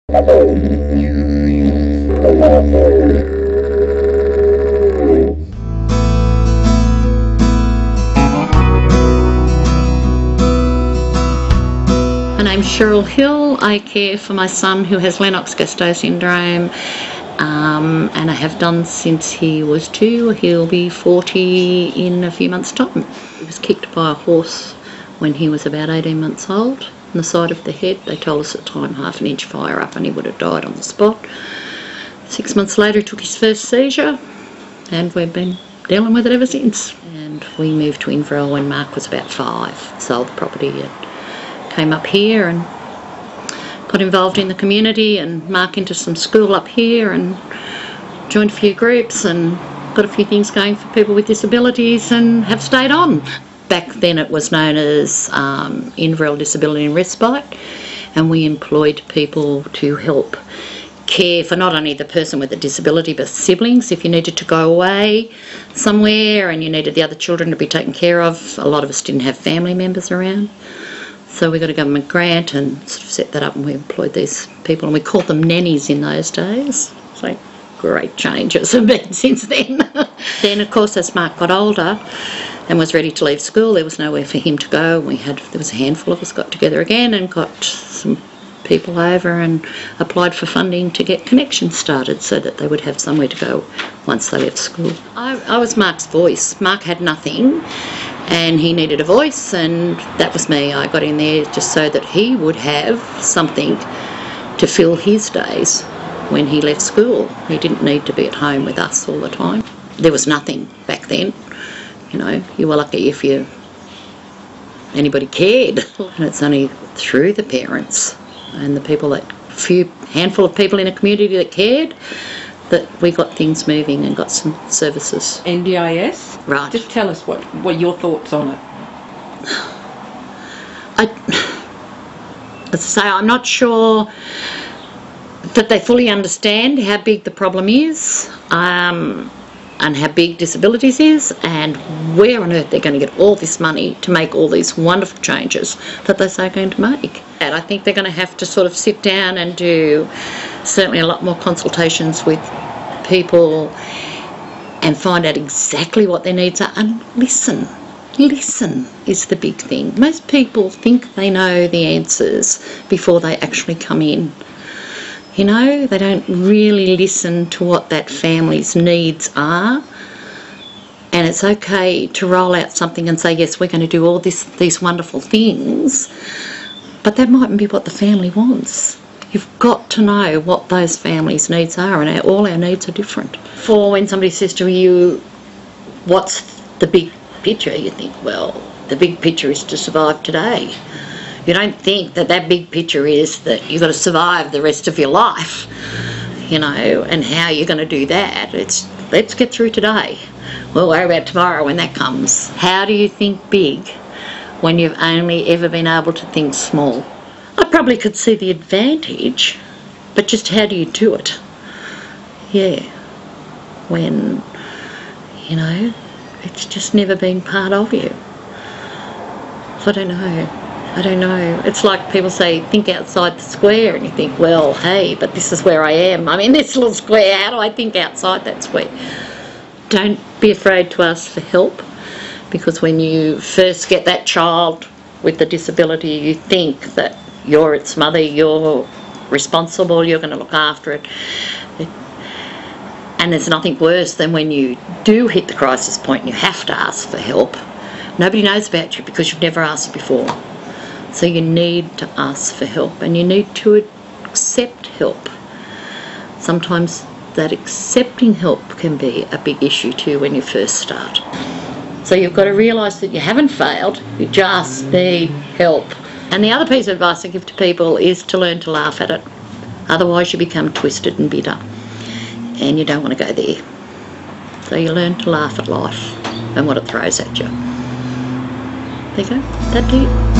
My name's Cheryl Hill. I care for my son who has Lennox-Gastaut syndrome, and I have done since he was 2. He'll be 40 in a few months' time. He was kicked by a horse when he was about 18 months old on the side of the head. They told us at the time half an inch fire up and he would have died on the spot. 6 months later he took his first seizure and we've been dealing with it ever since. And we moved to Inverell when Mark was about 5, sold the property and came up here and got involved in the community and Mark into some school up here and joined a few groups and got a few things going for people with disabilities and have stayed on. Back then it was known as Inverell Disability and Respite, and we employed people to help care for not only the person with the disability but siblings. If you needed to go away somewhere and you needed the other children to be taken care of, a lot of us didn't have family members around. So we got a government grant and sort of set that up and we employed these people and we called them nannies in those days. So great changes have been since then. Then of course as Mark got older and was ready to leave school, there was nowhere for him to go. There was a handful of us got together again and got some people over and applied for funding to get connections started so that they would have somewhere to go once they left school. I was Mark's voice. Mark had nothing and he needed a voice, and that was me. I got in there just so that he would have something to fill his days when he left school. He didn't need to be at home with us all the time. There was nothing back then. You know, you were lucky if anybody cared. And it's only through the parents and the people, that handful of people in a community that cared, that we got things moving and got some services. NDIS? Right. Just tell us what your thoughts on it. As I say, I'm not sure that they fully understand how big the problem is, and how big disabilities is, and where on earth they're going to get all this money to make all these wonderful changes that they say are going to make. And I think they're going to have to sort of sit down and do certainly a lot more consultations with people and find out exactly what their needs are and listen. Listen is the big thing. Most people think they know the answers before they actually come in. You know, they don't really listen to what that family's needs are. And it's okay to roll out something and say, yes, we're going to do all these wonderful things, but that mightn't be what the family wants. You've got to know what those families' needs are, and all our needs are different. For when somebody says to you, what's the big picture? You think, well, the big picture is to survive today. You don't think that big picture is that you've got to survive the rest of your life, you know, and how you're going to do that. It's let's get through today. We'll worry about tomorrow when that comes. How do you think big when you've only ever been able to think small? I probably could see the advantage, but just how do you do it? Yeah, when, you know, it's just never been part of you. So I don't know. It's like people say, think outside the square, and you think, well, hey, but this is where I am. I'm in this little square. How do I think outside that square? Don't be afraid to ask for help, because when you first get that child with the disability, you think that you're its mother, you're responsible, you're going to look after it. And there's nothing worse than when you do hit the crisis point and you have to ask for help. Nobody knows about you because you've never asked before. So you need to ask for help, and you need to accept help. Sometimes that accepting help can be a big issue too when you first start. So you've got to realise that you haven't failed, you just need help. And the other piece of advice I give to people is to learn to laugh at it. Otherwise you become twisted and bitter, and you don't want to go there. So you learn to laugh at life and what it throws at you. There you go, that'll do it.